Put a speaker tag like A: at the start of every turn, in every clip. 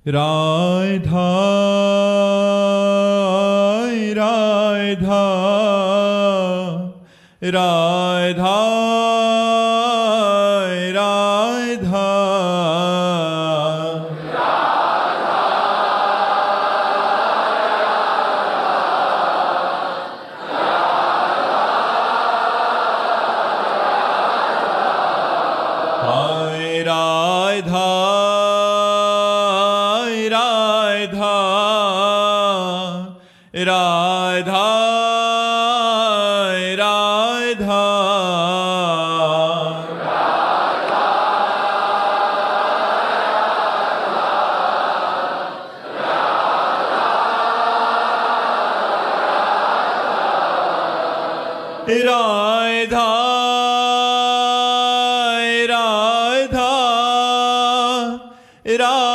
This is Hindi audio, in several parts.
A: राधा राधा राधा राधा राधा राधा राधा राधा राधा हाय राधा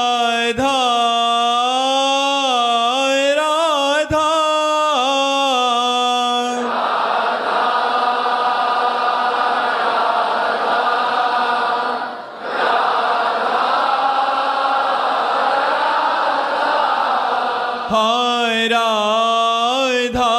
A: राधा राधा राधा हाय राधा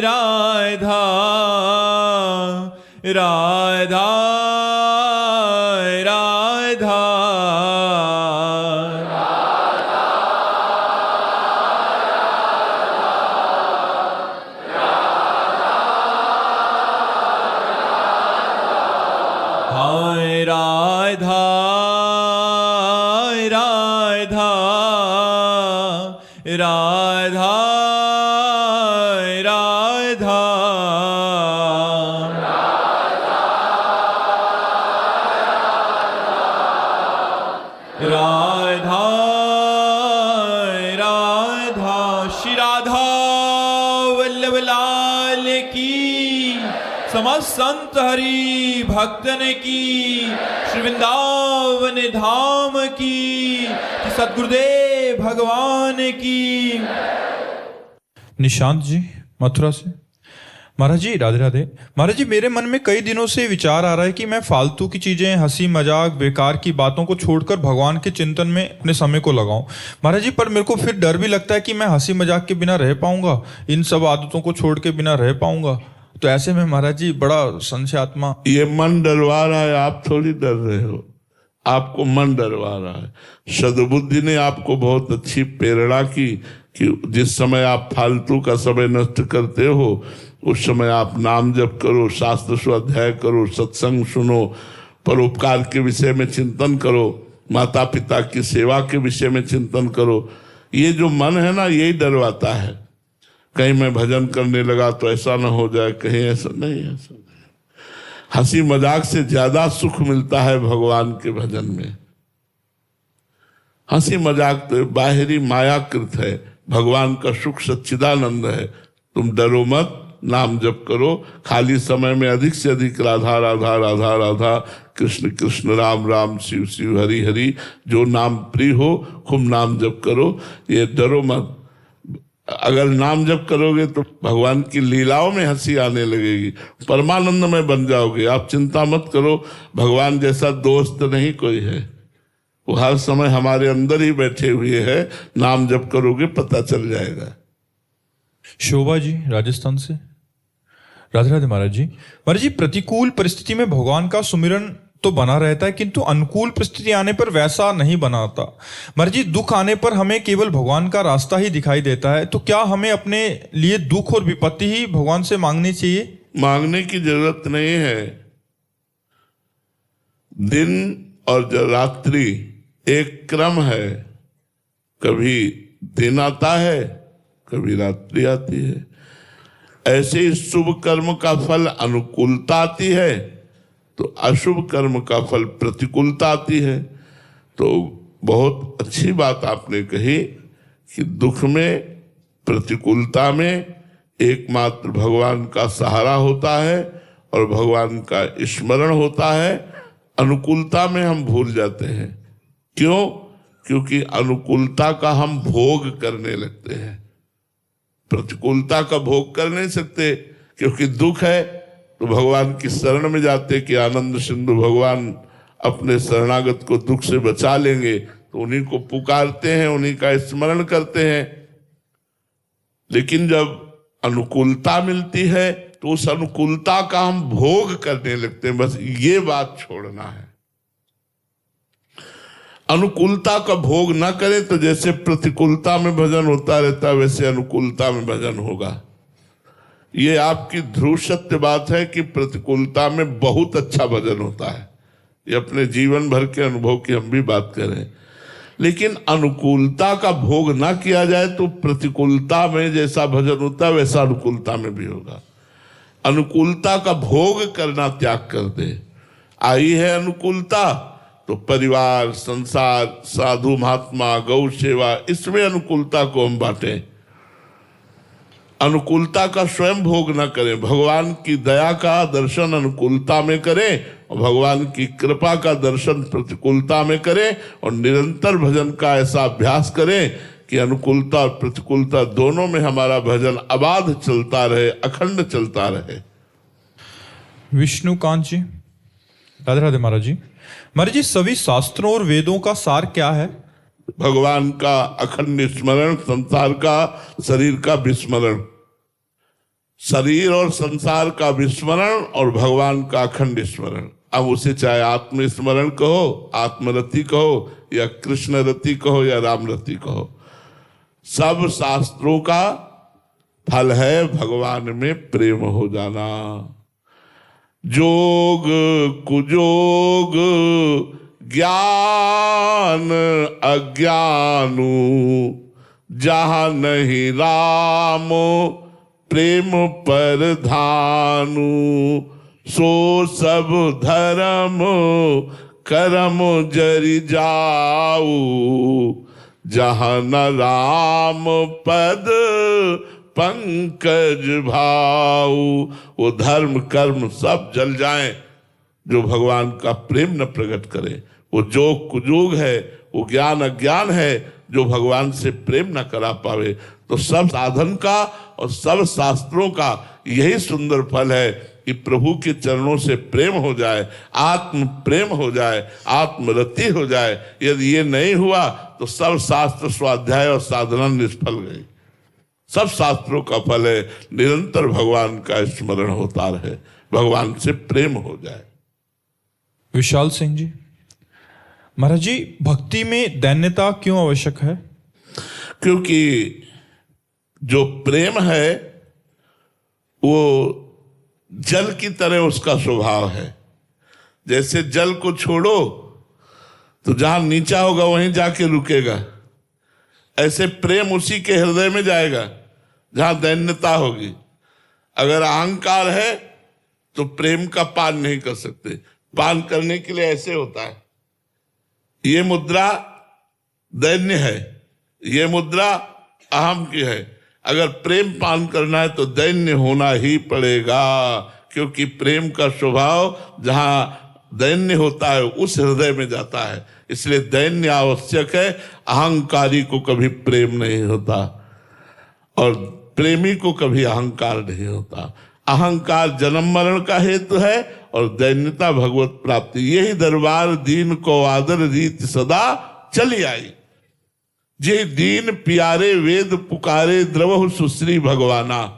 A: राधा राधा राधा हाय राधा राधा राधा राधा राधा राधा श्री राधा वल्लभ लाल की, समस्त संत हरि भक्तन की, श्री वृंदावन धाम की, सद्गुरुदेव भगवान की।
B: निशांत जी मथुरा से। महाराज जी राधे राधे। महाराज जी मेरे मन में कई दिनों से विचार आ रहा है कि मैं फालतू की चीजें, हंसी मजाक, बेकार की बातों को छोड़कर भगवान के चिंतन में अपने समय को लगाऊं। महाराज जी पर मेरे को फिर डर भी लगता है कि मैं हंसी मजाक के बिना रह पाऊंगा, इन सब आदतों को छोड़ के बिना रह पाऊंगा। तो ऐसे में महाराज जी बड़ा संशयात्मा।
C: ये मन डरवा रहा है, आप थोड़ी डर रहे हो, आपको मन डरवा रहा है। सद्बुद्धि ने आपको बहुत अच्छी प्रेरणा की कि जिस समय आप फालतू का समय नष्ट करते हो उस समय आप नाम जप करो, शास्त्र स्वाध्याय करो, सत्संग सुनो, परोपकार के विषय में चिंतन करो, माता पिता की सेवा के विषय में चिंतन करो। ये जो मन है ना, यही डरवाता है। कहीं मैं भजन करने लगा तो ऐसा ना हो जाए, कहीं ऐसा नहीं, ऐसा नहीं। हंसी मजाक से ज्यादा सुख मिलता है भगवान के भजन में। हंसी मजाक तो बाहरी मायाकृत है, भगवान का सुख सच्चिदानंद है। तुम डरो मत, नाम जप करो। खाली समय में अधिक से अधिक राधा राधा राधा राधा, कृष्ण कृष्ण, राम राम, शिव शिव, हरि हरि, जो नाम प्रिय हो खूब नाम जप करो। ये डरो मत। अगर नाम जप करोगे तो भगवान की लीलाओं में हंसी आने लगेगी, परमानंद में बन जाओगे। आप चिंता मत करो, भगवान जैसा दोस्त नहीं कोई है, वो हर समय हमारे अंदर ही बैठे हुए हैं। नाम जप करोगे पता चल जाएगा।
B: शोभा जी राजस्थान से। राधे राधे महाराज जी। महाराज जी प्रतिकूल परिस्थिति में भगवान का सुमिरन तो बना रहता है, किंतु अनुकूल परिस्थिति आने पर वैसा नहीं बनाता। महाराज जी दुख आने पर हमें केवल भगवान का रास्ता ही दिखाई देता है, तो क्या हमें अपने लिए दुख और विपत्ति ही भगवान से मांगनी चाहिए?
C: मांगने की जरूरत नहीं है। दिन और रात्रि एक क्रम है, कभी दिन आता है कभी रात्रि आती है। ऐसे ही शुभ कर्म का फल अनुकूलता आती है तो अशुभ कर्म का फल प्रतिकूलता आती है। तो बहुत अच्छी बात आपने कही कि दुख में, प्रतिकूलता में एकमात्र भगवान का सहारा होता है और भगवान का स्मरण होता है। अनुकूलता में हम भूल जाते हैं। क्यों? क्योंकि अनुकूलता का हम भोग करने लगते हैं, प्रतिकूलता का भोग कर नहीं सकते। क्योंकि दुख है तो भगवान की शरण में जाते कि आनंद सिंधु भगवान अपने शरणागत को दुख से बचा लेंगे, तो उन्हीं को पुकारते हैं, उन्हीं का स्मरण करते हैं। लेकिन जब अनुकूलता मिलती है तो उस अनुकूलता का हम भोग करने लगते हैं। बस ये बात छोड़ना है। अनुकूलता का भोग ना करें तो जैसे प्रतिकूलता में भजन होता रहता है वैसे अनुकूलता में भजन होगा। ये आपकी ध्रुव सत्य बात है कि प्रतिकूलता में बहुत अच्छा भजन होता है। ये अपने जीवन भर के अनुभव की हम भी बात करें। लेकिन अनुकूलता का भोग ना किया जाए तो प्रतिकूलता में जैसा भजन होता है वैसा अनुकूलता में भी होगा। अनुकूलता का भोग करना त्याग कर दे। आई है अनुकूलता तो परिवार, संसार, साधु महात्मा, गौ सेवा, इसमें अनुकूलता को हम बांटें। अनुकूलता का स्वयं भोग न करें। भगवान की दया का दर्शन अनुकूलता में करें और भगवान की कृपा का दर्शन प्रतिकूलता में करें और निरंतर भजन का ऐसा अभ्यास करें कि अनुकूलता और प्रतिकूलता दोनों में हमारा भजन अबाध चलता रहे, अखंड चलता रहे।
B: विष्णुकांत जी, राधे राधे महाराज जी। महाराज जी, सभी शास्त्रों और वेदों का सार क्या है?
C: भगवान का अखंड स्मरण, संसार का, शरीर का विस्मरण। शरीर और संसार का विस्मरण और भगवान का अखंड स्मरण। अब उसे चाहे आत्मस्मरण कहो, आत्मरति कहो, या कृष्ण रति कहो, या राम रति कहो, सब शास्त्रों का फल है भगवान में प्रेम हो जाना। जोग कुजोग ज्ञान अज्ञानु, जहां नहीं राम प्रेम पर धानु, सो सब धर्म कर्म जरि जाऊ, जहां न राम पद पंकज भाऊ। वो धर्म कर्म सब जल जाएं जो भगवान का प्रेम न प्रकट करे। वो जोग कुजोग है, वो ज्ञान अज्ञान है जो भगवान से प्रेम न करा पावे। तो सब साधन का और सब शास्त्रों का यही सुंदर फल है कि प्रभु के चरणों से प्रेम हो जाए, आत्म प्रेम हो जाए, आत्मरति हो जाए। यदि ये नहीं हुआ तो सब शास्त्र स्वाध्याय और साधना निष्फल गई। सब शास्त्रों का फल है निरंतर भगवान का स्मरण होता रहे, भगवान से प्रेम हो जाए।
B: विशाल सिंह जी, महाराज जी, भक्ति में दैन्यता क्यों आवश्यक है?
C: क्योंकि जो प्रेम है वो जल की तरह उसका स्वभाव है। जैसे जल को छोड़ो तो जहां नीचा होगा वहीं जाके रुकेगा, ऐसे प्रेम उसी के हृदय में जाएगा जहां दैन्यता होगी। अगर अहंकार है तो प्रेम का पान नहीं कर सकते। पान करने के लिए ऐसे होता है, ये मुद्रा दैन्य है, ये मुद्रा अहम की है। अगर प्रेम पान करना है तो दैन्य होना ही पड़ेगा, क्योंकि प्रेम का स्वभाव जहां दैन्य होता है उस हृदय में जाता है। इसलिए दैन्य आवश्यक है। अहंकारी को कभी प्रेम नहीं होता और प्रेमी को कभी अहंकार नहीं होता। अहंकार जन्म मरण का हेतु है और दैन्यता भगवत प्राप्ति। यही दरबार दीन को आदर रीत सदा चली आई। जे दीन प्यारे वेद पुकारे द्रवहु सुश्री भगवाना।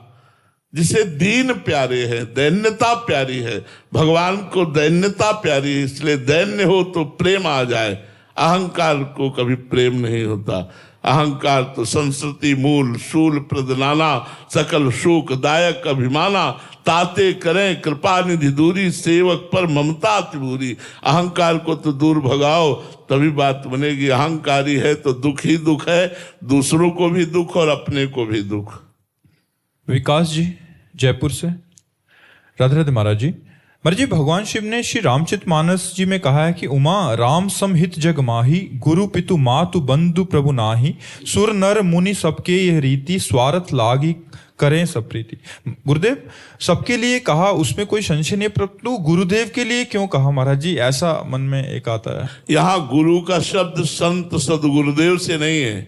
C: जिसे दीन प्यारे है, दैन्यता प्यारी है, भगवान को दैन्यता प्यारी है, इसलिए दैन्य हो तो प्रेम आ जाए। अहंकार को कभी प्रेम नहीं होता। अहंकार तो संस्कृति मूल शूल प्रदनाना, सकल शोक दायक अभिमाना, ताते करें कृपा निधि दूरी, सेवक पर ममता तिबूरी। अहंकार को तो दूर भगाओ तभी बात बनेगी। अहंकारी है तो दुख ही दुख है, दूसरों को भी दुख और अपने को भी दुख।
B: विकास जी, जयपुर से, राधे राधे महाराज जी। महाराज जी, भगवान शिव ने श्री रामचरितमानस जी में कहा है कि उमा राम समहित जग माही, गुरु पितु मातु बंधु प्रभु नाही, सुर नर मुनि सबके यह रीति, स्वार्थ लागी करें सब प्रीति। गुरुदेव, सबके लिए कहा, उसमें कोई संशय नहीं, परंतु गुरुदेव के लिए क्यों कहा महाराज जी? ऐसा मन में एक आता है।
C: यहाँ गुरु का शब्द संत सदगुरुदेव से नहीं है,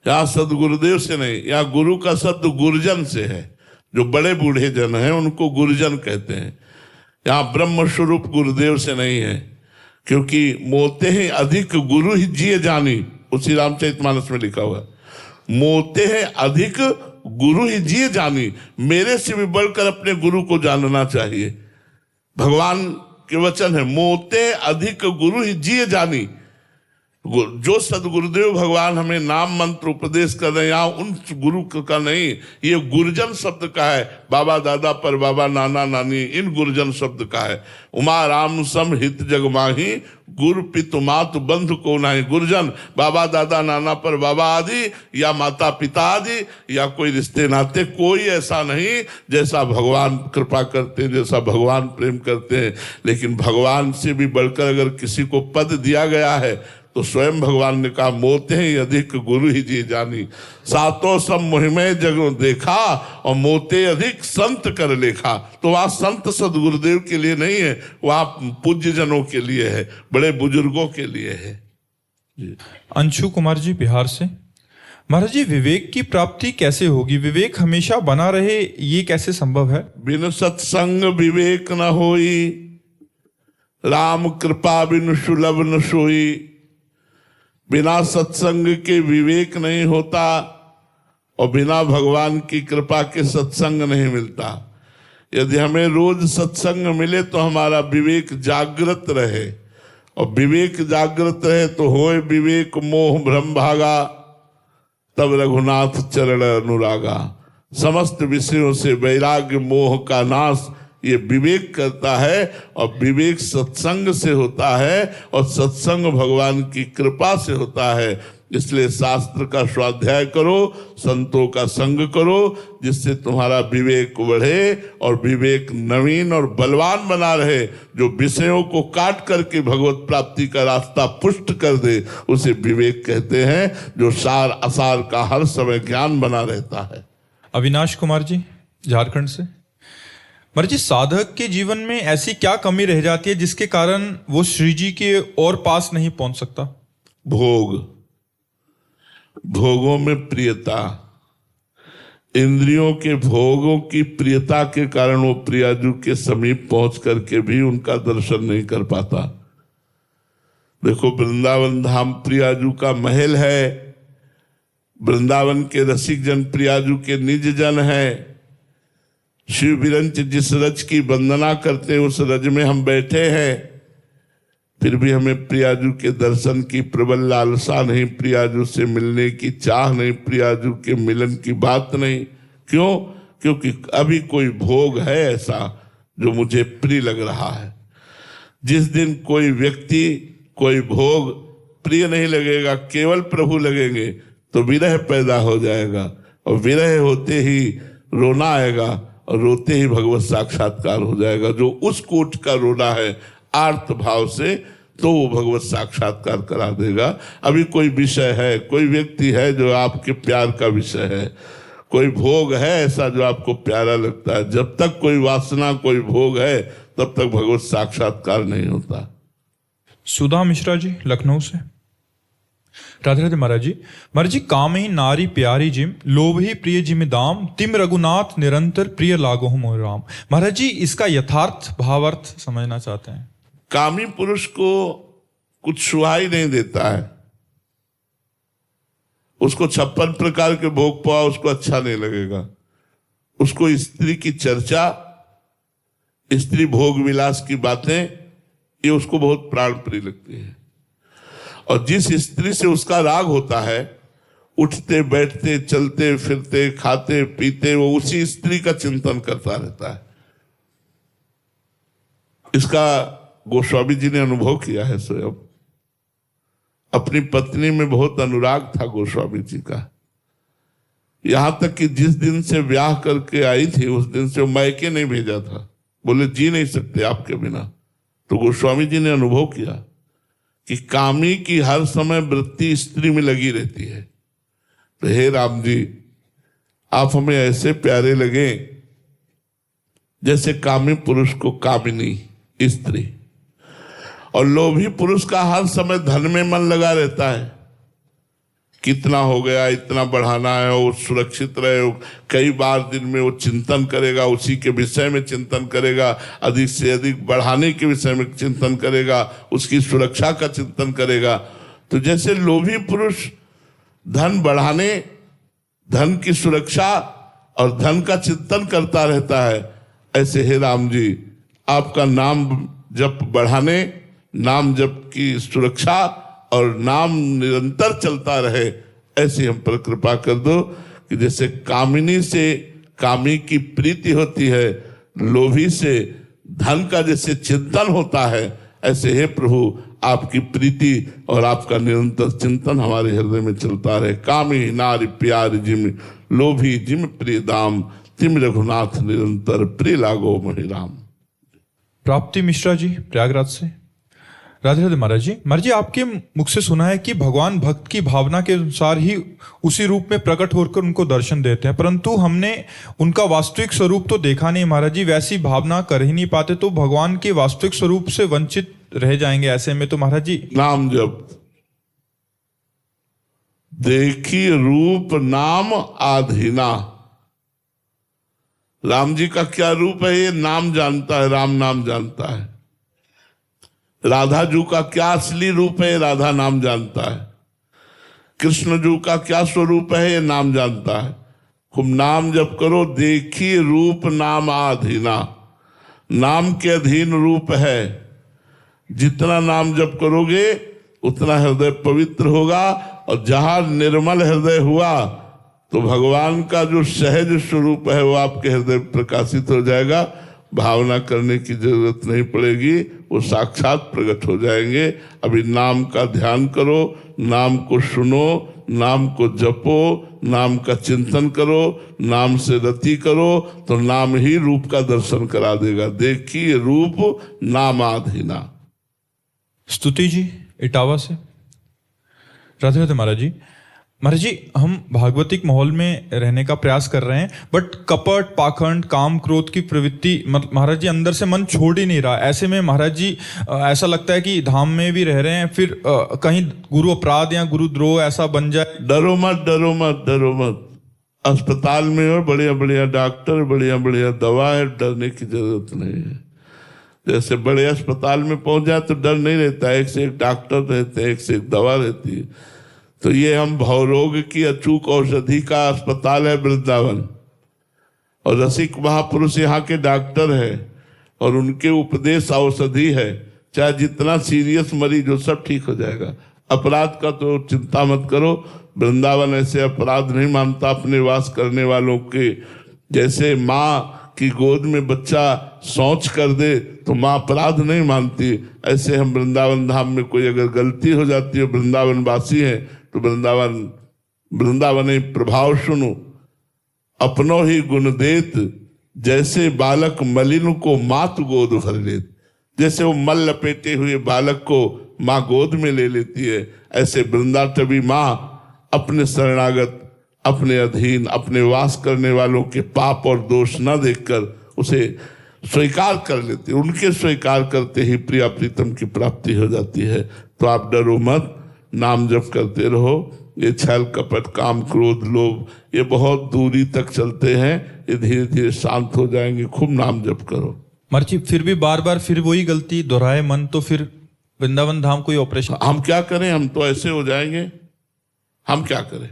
C: यहाँ सदगुरुदेव से नहीं, यहाँ गुरु का शब्द गुरुजन से है। जो बड़े बूढ़े जन हैं उनको गुरुजन कहते हैं। यहाँ ब्रह्म स्वरूप गुरुदेव से नहीं है, क्योंकि मोते हैं अधिक गुरु ही जिए जानी, उसी रामचरितमानस में लिखा हुआ है। मोते हैं अधिक गुरु ही जिए जानी, मेरे से भी बढ़कर अपने गुरु को जानना चाहिए। भगवान के वचन है, मोते अधिक गुरु ही जिए जानी। जो सदगुरुदेव भगवान हमें नाम मंत्र उपदेश कर रहे हैं, यहाँ उन गुरु का नहीं, ये गुरुजन शब्द का है। बाबा दादा पर बाबा नाना नानी, इन गुरुजन शब्द का है। उमा राम सम हित जग माही, गुरु पितु मातु बंधु को नहीं। गुरुजन बाबा दादा नाना पर बाबा आदि, या माता पिता आदि, या कोई रिश्ते नाते, कोई ऐसा नहीं जैसा भगवान कृपा करते हैं, जैसा भगवान प्रेम करते हैं। लेकिन भगवान से भी बढ़कर अगर किसी को पद दिया गया है तो स्वयं भगवान ने कहा, मोते ही अधिक गुरु ही जी जानी, सातों सब मुहिमे जग देखा, और मोते अधिक संत कर लेखा। तो वहाँ संत सदगुरुदेव के लिए नहीं है, वहाँ पूज्य जनों के लिए है, बड़े बुजुर्गों के लिए है।
B: अंशु कुमार जी बिहार से, महाराज जी, विवेक की प्राप्ति कैसे होगी? विवेक हमेशा बना रहे, ये कैसे संभव है?
C: बिन सत्संग विवेक न होई, राम कृपा बिन सुलभ न सोई। बिना सत्संग के विवेक नहीं होता, और बिना भगवान की कृपा के सत्संग नहीं मिलता। यदि हमें रोज सत्संग मिले तो हमारा विवेक जागृत रहे, और विवेक जागृत रहे तो होए विवेक मोह भ्रम भागा, तब रघुनाथ चरण अनुरागा। समस्त विषयों से वैराग्य मोह का नाश ये विवेक करता है, और विवेक सत्संग से होता है, और सत्संग भगवान की कृपा से होता है। इसलिए शास्त्र का स्वाध्याय करो, संतों का संग करो, जिससे तुम्हारा विवेक बढ़े और विवेक नवीन और बलवान बना रहे। जो विषयों को काट करके भगवत प्राप्ति का रास्ता पुष्ट कर दे, उसे विवेक कहते हैं। जो सार असार का हर समय ज्ञान बना रहता है।
B: अविनाश कुमार जी झारखंड से, महाराज जी, साधक के जीवन में ऐसी क्या कमी रह जाती है जिसके कारण वो श्री जी के और पास नहीं पहुंच सकता?
C: भोग, भोगों में प्रियता, इंद्रियों के भोगों की प्रियता के कारण वो प्रियाजू के समीप पहुंच करके भी उनका दर्शन नहीं कर पाता। देखो, वृंदावन धाम प्रियाजू का महल है, वृंदावन के रसिक जन प्रियाजू के निज जन है। शिव विरंच जिस रज की वंदना करते उस रज में हम बैठे हैं, फिर भी हमें प्रियाजू के दर्शन की प्रबल लालसा नहीं, प्रियाजू से मिलने की चाह नहीं, प्रियाजू के मिलन की बात नहीं। क्यों? क्योंकि अभी कोई भोग है ऐसा जो मुझे प्रिय लग रहा है। जिस दिन कोई व्यक्ति, कोई भोग प्रिय नहीं लगेगा, केवल प्रभु लगेंगे, तो विरह पैदा हो जाएगा, और विरह होते ही रोना आएगा, और रोते ही भगवत साक्षात्कार हो जाएगा। जो उस कोट का रोना है आर्त भाव से, तो वो भगवत साक्षात्कार करा देगा। अभी कोई विषय है, कोई व्यक्ति है जो आपके प्यार का विषय है, कोई भोग है ऐसा जो आपको प्यारा लगता है, जब तक कोई वासना, कोई भोग है, तब तक भगवत साक्षात्कार नहीं होता।
B: सुधा मिश्रा जी लखनऊ से, राधे राधे महाराज जी। महाराज जी, काम ही नारी प्यारी जिम, लोभ ही प्रिय जिम दाम, तिम रघुनाथ निरंतर प्रिय लागो मोह राम। महाराज जी, इसका यथार्थ भावार्थ समझना चाहते हैं।
C: कामी पुरुष को कुछ सुहाई नहीं देता है, उसको 56 प्रकार के भोग पाओ, उसको अच्छा नहीं लगेगा। उसको स्त्री की चर्चा, स्त्री भोग विलास की बातें, ये उसको बहुत प्राण प्रिय लगती है। और जिस स्त्री से उसका राग होता है, उठते बैठते चलते फिरते खाते पीते वो उसी स्त्री का चिंतन करता रहता है। इसका गोस्वामी जी ने अनुभव किया है स्वयं। अपनी पत्नी में बहुत अनुराग था गोस्वामी जी का, यहां तक कि जिस दिन से ब्याह करके आई थी उस दिन से वो मायके नहीं भेजा था। बोले जी नहीं सकते आपके बिना। तो गोस्वामी जी ने अनुभव किया कि कामी की हर समय वृत्ति स्त्री में लगी रहती है। तो हे राम जी, आप हमें ऐसे प्यारे लगे जैसे कामी पुरुष को कामिनी स्त्री। और लोभी पुरुष का हर समय धन में मन लगा रहता है, कितना हो गया, इतना बढ़ाना है, वो सुरक्षित रहे। कई बार दिन में वो चिंतन करेगा, उसी के विषय में चिंतन करेगा, अधिक से अधिक बढ़ाने के विषय में चिंतन करेगा, उसकी सुरक्षा का चिंतन करेगा। तो जैसे लोभी पुरुष धन बढ़ाने, धन की सुरक्षा और धन का चिंतन करता रहता है, ऐसे हे राम जी आपका नाम जप बढ़ाने, नाम जप की सुरक्षा और नाम निरंतर चलता रहे, ऐसी हम पर कृपा कर दो कि जैसे कामिनी से कामी की प्रीति होती है, लोभी से धन का जैसे चिंतन होता है, ऐसे हे प्रभु आपकी प्रीति और आपका निरंतर चिंतन हमारे हृदय में चलता रहे। कामी नारी प्यार जिम, लोभी जिम प्रिय दाम, तिम रघुनाथ निरंतर प्रिय लागो महिराम।
B: प्राप्ति मिश्रा जी प्रयागराज से। राधे राधे महाराज जी। महाराज जी, आपके मुख से सुना है कि भगवान भक्त की भावना के अनुसार ही उसी रूप में प्रकट होकर उनको दर्शन देते हैं, परंतु हमने उनका वास्तविक स्वरूप तो देखा नहीं महाराज जी। वैसी भावना कर ही नहीं पाते तो भगवान के वास्तविक स्वरूप से वंचित रह जाएंगे। ऐसे में तो महाराज जी
C: नाम जप, देखी रूप नाम आधीना। राम जी का क्या रूप है ये नाम जानता है, राम नाम जानता है। राधा जी का क्या असली रूप है, राधा नाम जानता है। कृष्ण जी का क्या स्वरूप है, ये नाम जानता है। खूब नाम जप करो, देखी रूप नाम आधीना। नाम के अधीन रूप है। जितना नाम जप करोगे उतना हृदय पवित्र होगा, और जहां निर्मल हृदय हुआ तो भगवान का जो सहज स्वरूप है वो आपके हृदय प्रकाशित हो जाएगा। भावना करने की जरूरत नहीं पड़ेगी, वो साक्षात प्रकट हो जाएंगे। अभी नाम का ध्यान करो, नाम को सुनो, नाम को जपो, नाम का चिंतन करो, नाम से रति करो, तो नाम ही रूप का दर्शन करा देगा। देखिए रूप नामाधीना।
B: स्तुति जी इटावा से। राधे राधे महाराज जी। महाराज जी, हम भागवतिक माहौल में रहने का प्रयास कर रहे हैं, बट कपट, पाखंड, काम, क्रोध की प्रवृत्ति महाराज जी अंदर से मन छोड़ ही नहीं रहा। ऐसे में महाराज जी ऐसा लगता है कि धाम में भी रह रहे हैं, फिर कहीं गुरु अपराध या गुरुद्रोह ऐसा बन जाए।
C: डरो मत, डरो मत, डरो मत। अस्पताल में और बढ़िया बढ़िया डॉक्टर, बढ़िया बढ़िया दवा है, डरने की जरूरत नहीं है। जैसे बड़े अस्पताल में पहुंच जाए तो डर नहीं रहता, एक से एक डॉक्टर रहते हैं, एक से एक दवा रहती है। तो ये हम भवरोग की अचूक औषधि का अस्पताल है वृंदावन, और रसिक महापुरुष यहाँ के डॉक्टर है, और उनके उपदेश औषधि है। चाहे जितना सीरियस मरीज हो सब ठीक हो जाएगा। अपराध का तो चिंता मत करो, वृंदावन ऐसे अपराध नहीं मानता अपने वास करने वालों के। जैसे माँ की गोद में बच्चा शौच कर दे तो माँ अपराध नहीं मानती, ऐसे हम वृंदावन धाम में कोई अगर गलती हो जाती है, वृंदावन वासी है तो वृंदावन प्रभाव सुनो। अपनो ही गुण देत, जैसे बालक मलिन को मात गोद भर लेत। जैसे वो मल लपेटे हुए बालक को माँ गोद में ले लेती है, ऐसे वृंदाटवी माँ अपने शरणागत, अपने अधीन, अपने वास करने वालों के पाप और दोष न देखकर उसे स्वीकार कर लेती है। उनके स्वीकार करते ही प्रिया प्रीतम की प्राप्ति हो जाती है। तो आप डरो मत, नाम जप करते रहो। ये छल कपट, काम, क्रोध, लोभ, ये बहुत दूरी तक चलते हैं, ये धीरे धीरे शांत हो जाएंगे। खूब नाम जप करो।
B: मर्ची फिर भी बार बार फिर वही गलती दोहराए मन, तो फिर वृंदावन धाम कोई ऑपरेशन।
C: हम क्या करें, हम तो ऐसे हो जाएंगे। हम क्या करें,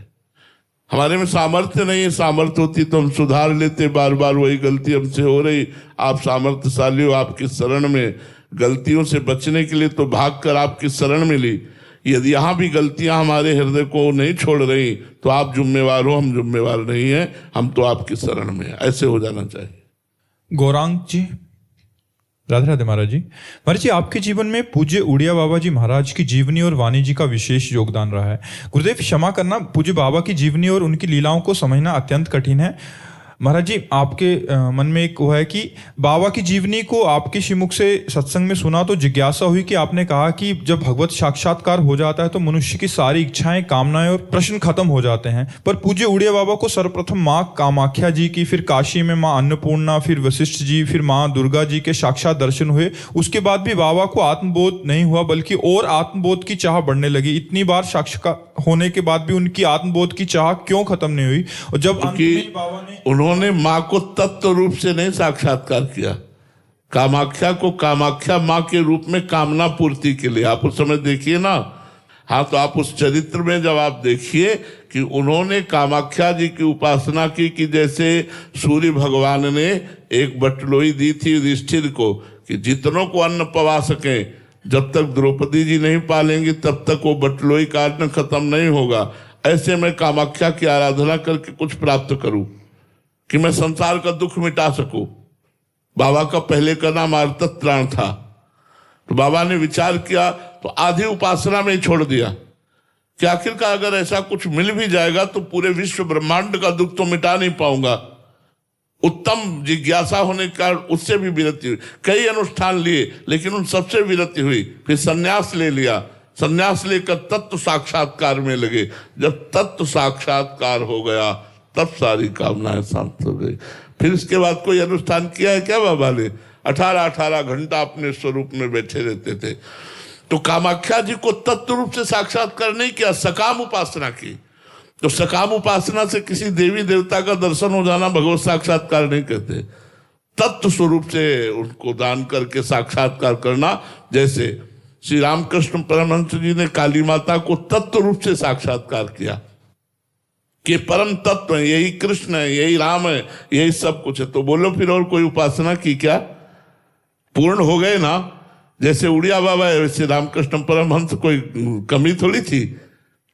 C: हमारे में सामर्थ्य नहीं है। सामर्थ्य होती तो हम सुधार लेते, बार बार वही गलती हमसे हो रही। आप सामर्थ्यशाली हो, आपकी शरण में गलतियों से बचने के लिए तो भागकर आपकी शरण मिली। यदि यहाँ भी गलतियां हमारे हृदय को नहीं छोड़ रही तो आप जिम्मेवार हो, हम जिम्मेवार नहीं है। हम तो आपकी शरण में, ऐसे हो जाना चाहिए।
B: गौरांग जी। राधे राधे महाराज जी। महाराज जी, आपके जीवन में पूज्य उड़िया बाबा जी महाराज की जीवनी और वाणी जी का विशेष योगदान रहा है। गुरुदेव क्षमा करना, पूज्य बाबा की जीवनी और उनकी लीलाओं को समझना अत्यंत कठिन है। महाराज जी, आपके मन में एक वो है कि बाबा की जीवनी को आपके श्रीमुख से सत्संग में सुना तो जिज्ञासा हुई कि आपने कहा कि जब भगवत साक्षात्कार हो जाता है तो मनुष्य की सारी इच्छाएं, कामनाएं और प्रश्न खत्म हो जाते हैं। पर पूज्य उड़िया बाबा को सर्वप्रथम माँ कामाख्या जी की, फिर काशी में माँ अन्नपूर्णा, फिर वशिष्ठ जी, फिर माँ दुर्गा जी के साक्षात दर्शन हुए। उसके बाद भी बाबा को आत्मबोध नहीं हुआ, बल्कि और आत्मबोध की चाह बढ़ने लगी। इतनी बार साक्षात्कार होने के बाद भी उनकी आत्मबोध की चाह क्यों खत्म नहीं हुई? और जब अंत में बाबा ने
C: उन्होंने माँ को तत्व रूप से नहीं साक्षात्कार किया, कामाख्या को कामाख्या माँ के रूप में कामना पूर्ति के लिए। आप उस समय देखिए ना, हाँ, तो आप उस चरित्र में जब आप देखिए कि उन्होंने कामाख्या जी की उपासना की कि जैसे सूर्य भगवान ने एक बटलोई दी थी युधिष्ठिर को कि जितनों को अन्न पवा सके, जब तक द्रौपदी जी नहीं पालेंगी तब तक वो बटलोई का अन्न खत्म नहीं होगा। ऐसे मैं कामाख्या की आराधना करके कुछ प्राप्त करूं कि मैं संसार का दुख मिटा सकूं। बाबा का पहले का नाम आर्तत्राण था। तो बाबा ने विचार किया तो आधी उपासना में ही छोड़ दिया कि आखिरकार अगर ऐसा कुछ मिल भी जाएगा तो पूरे विश्व ब्रह्मांड का दुख तो मिटा नहीं पाऊंगा। उत्तम जिज्ञासा होने के कारण उससे भी विरति हुई। कई अनुष्ठान लिए लेकिन उन सबसे विरति हुई। फिर संन्यास ले लिया। संन्यास लेकर तत्व साक्षात्कार में लगे। जब तत्व साक्षात्कार हो गया तब सारी कामनाएं शांत हो गई। फिर इसके बाद कोई अनुष्ठान किया है क्या बाबा ने? 18-18 घंटा अपने स्वरूप में बैठे रहते थे। तो कामाख्या जी को तत्व रूप से साक्षात्कार नहीं किया, सकाम उपासना की। तो सकाम उपासना से किसी देवी देवता का दर्शन हो जाना भगवत साक्षात्कार नहीं कहते। तत्व स्वरूप से उनको दान करके साक्षात्कार करना। जैसे श्री रामकृष्ण परमहंस जी ने काली माता को तत्व रूप से साक्षात्कार किया कि परम तत्व है, यही कृष्ण है, यही राम है, यही सब कुछ है। तो बोलो फिर और कोई उपासना की क्या? पूर्ण हो गए ना। जैसे उड़िया बाबा है वैसे रामकृष्ण परमहंस कोई कमी थोड़ी थी।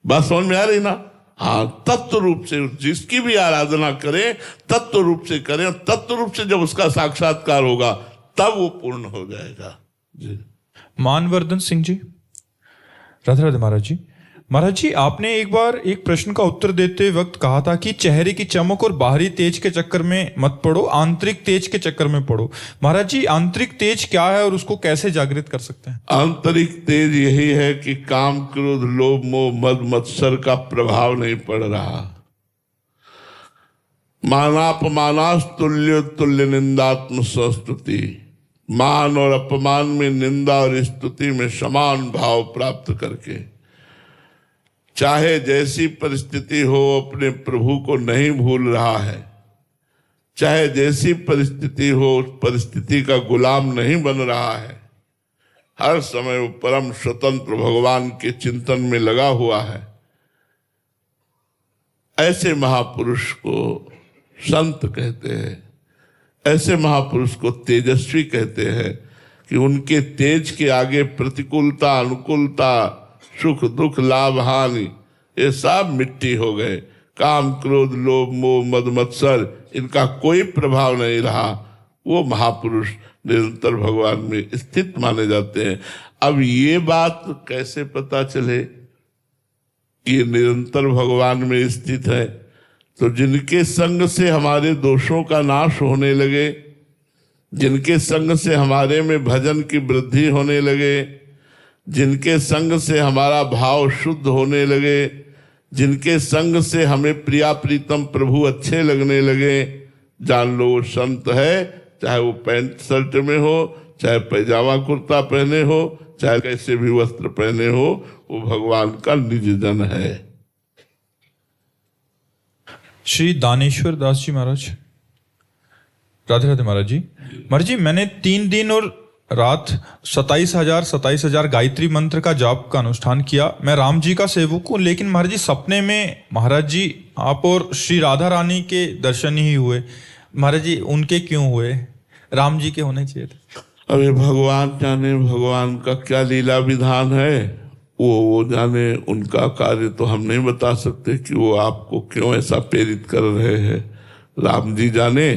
C: बात समझ में आ रही ना? हाँ, तत्व रूप से जिसकी भी आराधना करें तत्व रूप से करें। तत्व रूप से जब उसका साक्षात्कार होगा तब वो पूर्ण हो जाएगा जी।
B: मानवर्धन सिंह जी, राधे राधे महाराज जी। महाराज जी, आपने एक बार एक प्रश्न का उत्तर देते वक्त कहा था कि चेहरे की चमक और बाहरी तेज के चक्कर में मत पड़ो, आंतरिक तेज के चक्कर में पड़ो। महाराज जी, आंतरिक तेज क्या है और उसको कैसे जागृत कर सकते हैं?
C: आंतरिक तेज यही है कि काम, क्रोध, लोभ, मोह, मद, मत्सर का प्रभाव नहीं पड़ रहा। मानापमानास्तुल्य तुल्य निंदात्म संस्तुति। मान और अपमान में, निंदा और स्तुति में समान भाव प्राप्त करके, चाहे जैसी परिस्थिति हो अपने प्रभु को नहीं भूल रहा है। चाहे जैसी परिस्थिति हो उस परिस्थिति का गुलाम नहीं बन रहा है। हर समय वो परम स्वतंत्र भगवान के चिंतन में लगा हुआ है। ऐसे महापुरुष को संत कहते हैं। ऐसे महापुरुष को तेजस्वी कहते हैं कि उनके तेज के आगे प्रतिकूलता, अनुकूलता, सुख, दुख, लाभ, हानि ये सब मिट्टी हो गए। काम, क्रोध, लोभ, मोह, मद, मत्सर इनका कोई प्रभाव नहीं रहा। वो महापुरुष निरंतर भगवान में स्थित माने जाते हैं। अब ये बात कैसे पता चले कि निरंतर भगवान में स्थित है? तो जिनके संग से हमारे दोषों का नाश होने लगे, जिनके संग से हमारे में भजन की वृद्धि होने लगे, जिनके संग से हमारा भाव शुद्ध होने लगे, जिनके संग से हमें प्रिया प्रीतम प्रभु अच्छे लगने लगे, जान लो वो संत है। चाहे वो पैंट शर्ट में हो, चाहे पैजामा कुर्ता पहने हो, चाहे कैसे भी वस्त्र पहने हो, वो भगवान का निज जन है।
B: श्री दानेश्वर दास जी महाराज, राधे राधे महाराज जी। महाराज जी, मैंने 3 दिन और रात 27,000 गायत्री मंत्र का जाप का अनुष्ठान किया। मैं राम जी का सेवक हूँ, लेकिन महाराज जी सपने में महाराज जी आप और श्री राधा रानी के दर्शन ही हुए। महाराज जी, उनके क्यों हुए? राम जी के होने चाहिए थे।
C: अरे भगवान जाने भगवान का क्या लीला विधान है, वो जाने। उनका कार्य तो हम नहीं बता सकते कि वो आपको क्यों ऐसा प्रेरित कर रहे हैं। राम जी जाने,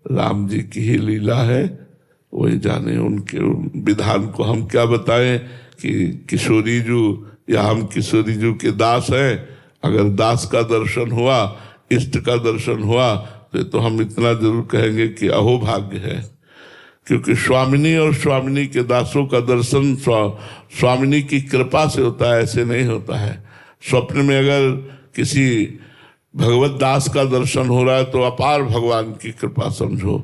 C: राम जी की ही लीला है, वही जाने। उनके विधान को हम क्या बताएं कि किशोरी जी या हम किशोरी जी के दास हैं। अगर दास का दर्शन हुआ, इष्ट का दर्शन हुआ तो हम इतना जरूर कहेंगे कि अहोभाग्य है, क्योंकि स्वामिनी और स्वामिनी के दासों का दर्शन स्वामिनी की कृपा से होता है, ऐसे नहीं होता है। स्वप्न में अगर किसी भगवत दास का दर्शन हो रहा है तो अपार भगवान की कृपा समझो,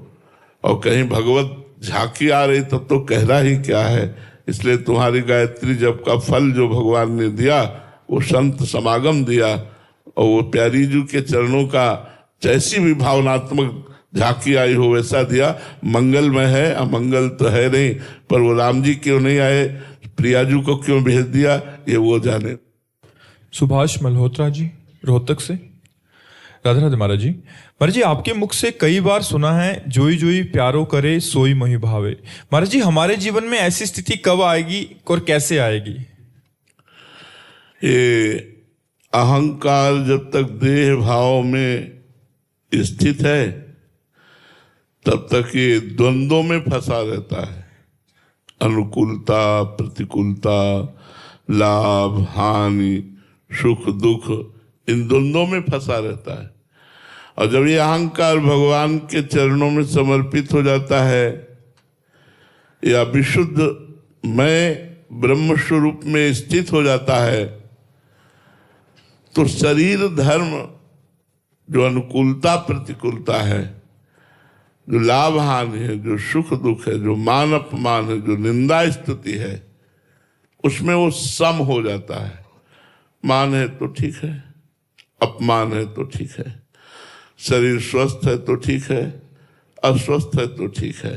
C: और कहीं भगवत झांकी आ रही तब तो कहना ही क्या है। इसलिए तुम्हारी गायत्री जप का फल जो भगवान ने दिया वो संत समागम दिया, और वो प्यारी जी के चरणों का जैसी भी भावनात्मक झांकी आई हो वैसा दिया। मंगलमय है, अमंगल तो है नहीं, पर वो राम जी क्यों नहीं आए, प्रियाजू को क्यों भेज दिया, ये वो जाने।
B: सुभाष मल्होत्रा जी रोहतक से। राधे राधे महाराज जी। महाराज जी, आपके मुख से कई बार सुना है जोई जोई प्यारो करे सोई मोहि भावे। महाराज जी, हमारे जीवन में ऐसी स्थिति कब आएगी और कैसे आएगी?
C: ये अहंकार जब तक देह भाव में स्थित है तब तक ये द्वंद्वों में फंसा रहता है। अनुकूलता, प्रतिकूलता, लाभ हानि, सुख दुख, इन द्वंद्वों में फंसा रहता है। और जब ये अहंकार भगवान के चरणों में समर्पित हो जाता है या विशुद्ध मैं ब्रह्म स्वरूप में स्थित हो जाता है, तो शरीर धर्म जो अनुकूलता प्रतिकूलता है, जो लाभ हानि है, जो सुख दुख है, जो मान अपमान है, जो निंदा स्तुति है, उसमें वो सम हो जाता है। मान है तो ठीक है, अपमान है तो ठीक है, शरीर स्वस्थ है तो ठीक है, अस्वस्थ है तो ठीक है।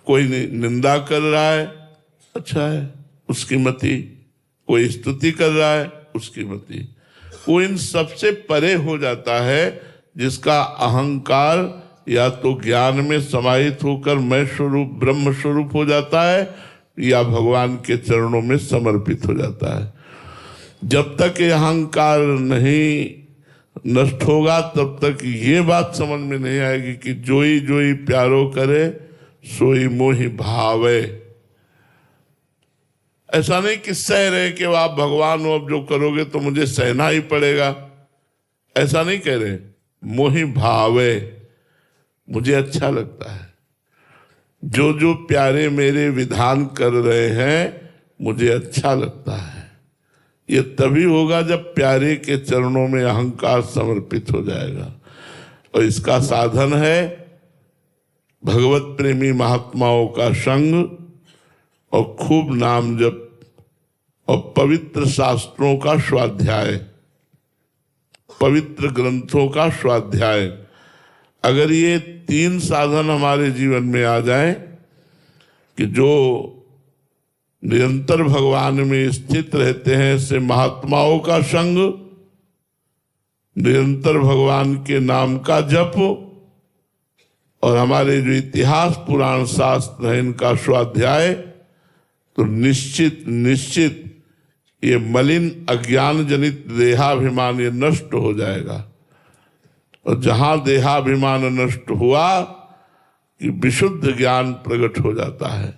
C: कोई निंदा कर रहा है, अच्छा है, उसकी मति। कोई स्तुति कर रहा है, उसकी मति। वो इन सबसे परे हो जाता है जिसका अहंकार या तो ज्ञान में समाहित होकर मैं स्वरूप ब्रह्म स्वरूप हो जाता है या भगवान के चरणों में समर्पित हो जाता है। जब तक ये अहंकार नहीं नष्ट होगा तब तक ये बात समझ में नहीं आएगी कि जोई जोई प्यारो करे सोई मोहि भावे। ऐसा नहीं कि सह रहे कि आप भगवान हो, अब जो करोगे तो मुझे सहना ही पड़ेगा, ऐसा नहीं कह रहे। मोहि भावे, मुझे अच्छा लगता है, जो जो प्यारे मेरे विधान कर रहे हैं मुझे अच्छा लगता है। ये तभी होगा जब प्यारे के चरणों में अहंकार समर्पित हो जाएगा। और इसका साधन है भगवत प्रेमी महात्माओं का संग और खूब नाम जप और पवित्र शास्त्रों का स्वाध्याय, पवित्र ग्रंथों का स्वाध्याय। अगर ये तीन साधन हमारे जीवन में आ जाए कि जो निरंतर भगवान में स्थित रहते हैं, से महात्माओं का संग, निरंतर भगवान के नाम का जप और हमारे जो इतिहास पुराण शास्त्र है इनका स्वाध्याय, तो निश्चित निश्चित ये मलिन अज्ञान जनित देहाभिमान ये नष्ट हो जाएगा। और जहां देहाभिमान नष्ट हुआ कि विशुद्ध ज्ञान प्रकट हो जाता है।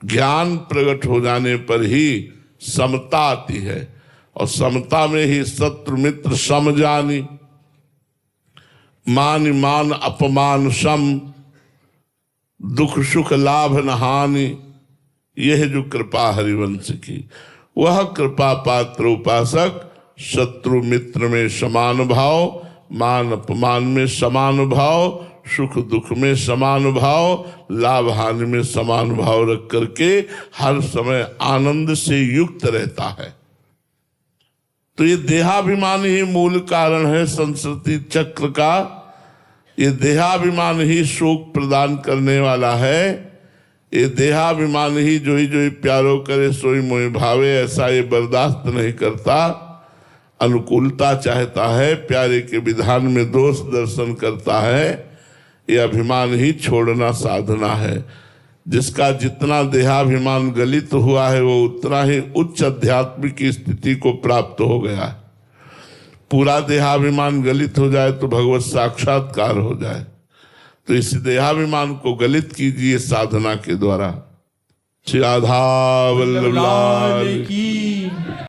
C: ज्ञान प्रकट हो जाने पर ही समता आती है, और समता में ही शत्रु मित्र सम जानी, मान मान अपमान सम, दुख सुख लाभ न हानि। यह जो कृपा हरिवंश की, वह कृपा पात्र उपासक शत्रु मित्र में समान भाव, मान अपमान में समान भाव, सुख दुख में समान भाव, लाभ हानि में समान भाव रख करके हर समय आनंद से युक्त रहता है। तो ये देहाभिमान ही मूल कारण है संस्कृति चक्र का। ये देहाभिमान ही शोक प्रदान करने वाला है। ये देहाभिमान ही जो ही प्यारो करे सोई मोहि भावे, ऐसा ये बर्दाश्त नहीं करता। अनुकूलता चाहता है, प्यारे के विधान में दोष दर्शन करता है। ये अभिमान ही छोड़ना साधना है। जिसका जितना देहाभिमान गलित हुआ है वो उतना ही उच्च आध्यात्मिक स्थिति को प्राप्त हो गया है। पूरा देहाभिमान गलित हो जाए तो भगवत साक्षात्कार हो जाए। तो इस देहाभिमान को गलित कीजिए साधना के द्वारा। श्री राधा वल्लभ लाल की